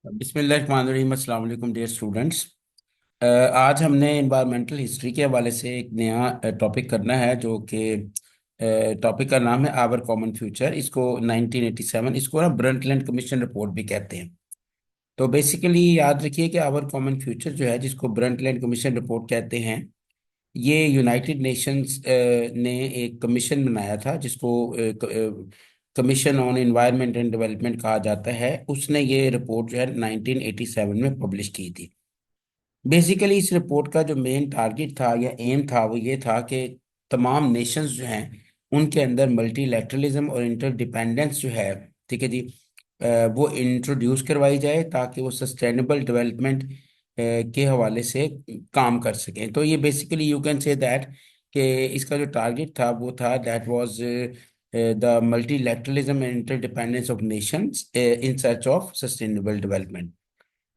बिस्मिल्लाहिर्रहमानिर्रहीम। अस्सलाम वालेकुम डियर स्टूडेंट्स। आज हमने इन्वायरमेंटल हिस्ट्री के हवाले से एक नया टॉपिक करना है, जो कि टॉपिक का नाम है आवर कॉमन फ्यूचर। इसको 1987, इसको ना ब्रंटलैंड कमीशन रिपोर्ट भी कहते हैं। तो बेसिकली याद रखिए कि आवर कॉमन फ्यूचर जो है, जिसको ब्रंटलैंड कमीशन रिपोर्ट कहते हैं, ये यूनाइटेड नेशंस ने एक कमीशन बनाया था, जिसको commission on environment and development कहा जाता है। उसने ये रिपोर्ट जो है 1987 में पब्लिश की थी। बेसिकली इस रिपोर्ट का जो मेन टारगेट था या एम था, वो ये था कि तमाम नेशंस जो हैं, उनके अंदर मल्टीलैटरलिज्म और इंटरडिपेंडेंस जो है, ठीक है जी, वो इंट्रोड्यूस करवाई जाए, ताकि वो सस्टेनेबल डेवलपमेंट के हवाले से काम कर सकें। तो ये basically you can say that कि इसका जो टारगेट था वो था, that was the multilateralism and interdependence of Nations in search of sustainable development.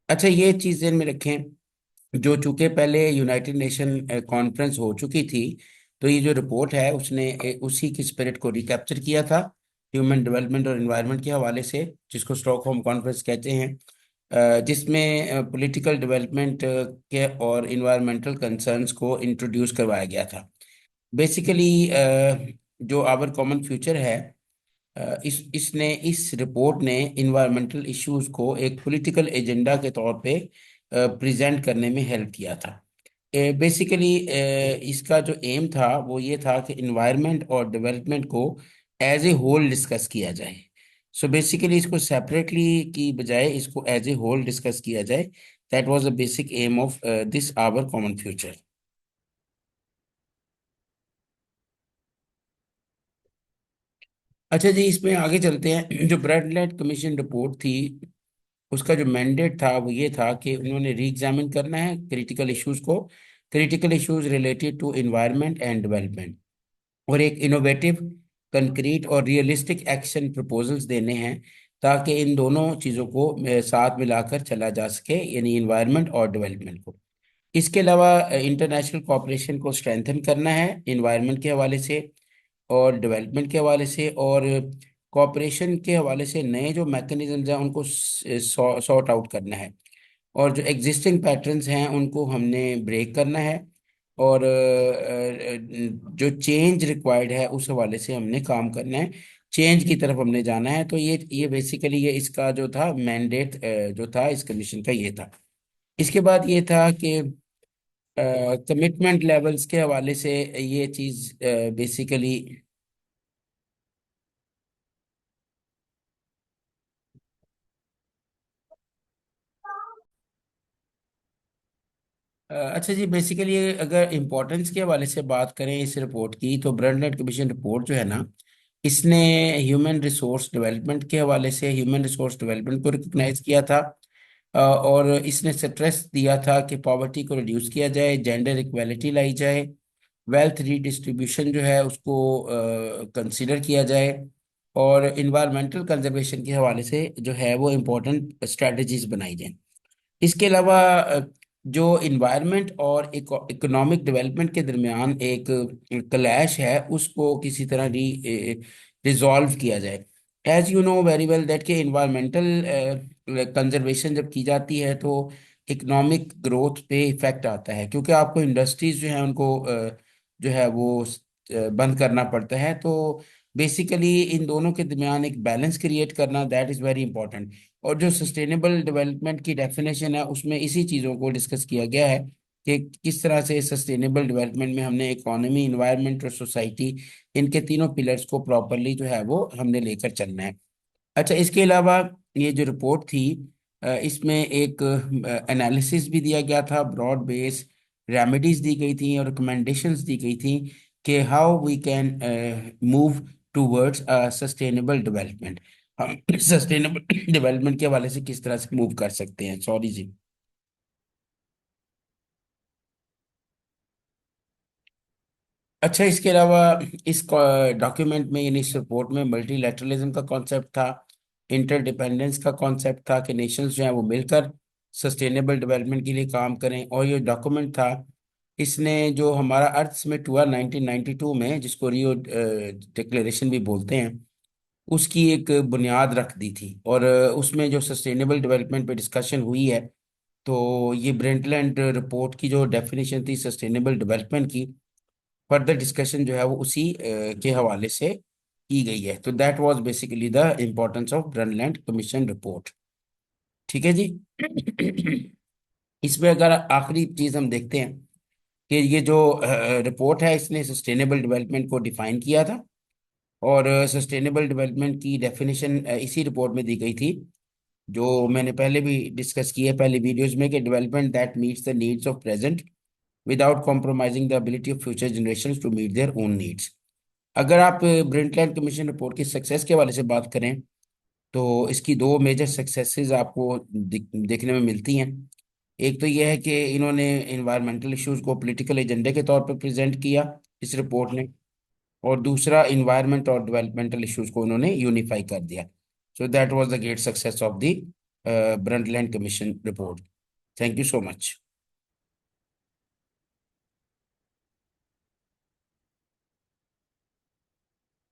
अच्छा, ये चीज़ ध्यान में रखें, जो चूंकि पहले यूनाइटेड नेशन कॉन्फ्रेंस हो चुकी थी, तो ये जो रिपोर्ट है उसने उसी की स्पिरिट को रिकैप्चर किया था, ह्यूमन डेवलपमेंट और एनवायरनमेंट के हवाले से, जिसको स्टॉकहोम कॉन्फ्रेंस कहते हैं। जिसमें पॉलिटिकल डेवलपमेंट के और इन्वायरमेंटल कंसर्न्स को इंट्रोड्यूस करवाया गया था। बेसिकली जो आवर कॉमन फ्यूचर है, इस रिपोर्ट ने इन्वायरमेंटल इश्यूज को एक पॉलिटिकल एजेंडा के तौर पे प्रेजेंट करने में हेल्प किया था। बेसिकली इसका जो एम था वो ये था कि इन्वायरमेंट और डेवलपमेंट को एज ए होल डिस्कस किया जाए। सो बेसिकली इसको सेपरेटली की बजाय इसको एज ए होल डिस्कस किया जाए। That was the basic aim of this our common future. अच्छा जी, इसमें आगे चलते हैं। जो ब्रेडलाइट कमीशन रिपोर्ट थी, उसका जो मैंडेट था वो ये था कि उन्होंने री एग्जामिन करना है क्रिटिकल इश्यूज को, critical issues related to environment and development, और एक इनोवेटिव, कंक्रीट और रियलिस्टिक एक्शन प्रपोजल्स देने हैं, ताकि इन दोनों चीज़ों को साथ मिलाकर चला जा सके, यानी इन्वायरमेंट और डेवलपमेंट को। इसके अलावा इंटरनेशनल कोऑपरेशन को स्ट्रेंथन करना है इन्वायरमेंट के हवाले से और डेवलपमेंट के हवाले से, और कोऑपरेशन के हवाले से नए जो मैकेनिज्म्स हैं उनको सॉर्ट आउट करना है, और जो एग्जिस्टिंग पैटर्न्स हैं उनको हमने ब्रेक करना है, और जो चेंज रिक्वायर्ड है उस हवाले से हमने काम करना है, चेंज की तरफ हमने जाना है। तो ये बेसिकली ये इसका जो था मैंडेट जो था इस कमीशन का ये था। इसके बाद ये था कि कमिटमेंट लेवल्स के हवाले से ये चीज़ बेसिकली। अच्छा जी, बेसिकली अगर इम्पोर्टेंस के हवाले से बात करें इस रिपोर्ट की, तो ब्रंटलेट कमीशन रिपोर्ट जो है ना, इसने ह्यूमन रिसोर्स डेवलपमेंट के हवाले से ह्यूमन रिसोर्स डेवलपमेंट को रिकग्नाइज किया था। और इसने स्ट्रेस दिया था कि पॉवर्टी को रिड्यूस किया जाए, जेंडर इक्वेलिटी लाई जाए, वेल्थ रीडिस्ट्रीब्यूशन जो है उसको कंसिडर किया जाए, और इन्वायरमेंटल कंजर्वेशन के हवाले से जो है वो इम्पोर्टेंट स्ट्रेटजीज बनाई जाए। इसके अलावा जो इन्वायरमेंट और इकोनॉमिक डेवलपमेंट के दरमियान एक क्लैश है, उसको किसी तरह रिजॉल्व किया जाए। As you know very well that कि इन्वायरमेंटल कंजर्वेशन जब की जाती है, तो इकोनॉमिक ग्रोथ पे इफेक्ट आता है, क्योंकि आपको इंडस्ट्रीज जो है उनको जो है वो बंद करना पड़ता है। तो बेसिकली इन दोनों के दरमियान एक बैलेंस क्रिएट करना, दैट इज़ वेरी इंपॉर्टेंट। और जो सस्टेनेबल डेवलपमेंट की डेफिनेशन है, उसमें इसी चीज़ों को डिस्कस किया गया है कि किस तरह से सस्टेनेबल डेवलपमेंट में हमने इकोनॉमी, इन्वायरमेंट और सोसाइटी, इनके तीनों पिलर्स को प्रॉपरली जो है वो हमने लेकर चलना है। अच्छा, इसके अलावा ये जो रिपोर्ट थी, इसमें एक एनालिसिस भी दिया गया था, ब्रॉड बेस रेमेडीज दी गई थी और रिकमेंडेशंस दी गई थी कि how we can move towards sustainable development. हम सस्टेनेबल डेवलपमेंट के हवाले से किस तरह से मूव कर सकते हैं। सॉरी जी। अच्छा, इसके अलावा इस डॉक्यूमेंट में, यानी इस रिपोर्ट में, मल्टीलैटरलिज्म का कॉन्सेप्ट था, इंटरडिपेंडेंस का कॉन्सेप्ट था कि नेशंस जो हैं वो मिलकर सस्टेनेबल डेवलपमेंट के लिए काम करें। और ये डॉक्यूमेंट था, इसने जो हमारा अर्थ समिट हुआ 1992 में, जिसको रियो डिक्लेरेशन भी बोलते हैं, उसकी एक बुनियाद रख दी थी। और उसमें जो सस्टेनेबल डेवलपमेंट पे डिस्कशन हुई है, तो ये ब्रेंटलैंड रिपोर्ट की जो डेफिनेशन थी सस्टेनेबल डेवलपमेंट की, फर्दर डिस्कशन जो है वो उसी के हवाले से की गई है। तो that was basically the importance of Brundtland commission report. ठीक है जी। इसमें अगर आखिरी चीज हम देखते हैं कि ये जो रिपोर्ट है इसने सस्टेनेबल डेवलपमेंट को डिफाइन किया था। और सस्टेनेबल डेवलपमेंट की डेफिनेशन इसी रिपोर्ट में दी गई थी, जो मैंने पहले भी डिस्कस की है पहले वीडियोस में, कि development that meets the needs of present without compromising the ability of future generations to meet their own needs. अगर आप ब्रेंटलैंड कमीशन रिपोर्ट की सक्सेस के हवाले से बात करें, तो इसकी दो मेजर सक्सेसेस आपको देखने में मिलती हैं। एक तो यह है कि इन्होंने इन्वायरमेंटल इश्यूज को पॉलिटिकल एजेंडे के तौर पर प्रेजेंट किया इस रिपोर्ट ने। और दूसरा, इन्वायरमेंट और डेवलपमेंटल इश्यूज को इन्होंने यूनिफाई कर दिया। So that was the great success of the Brundtland commission report. Thank you so much.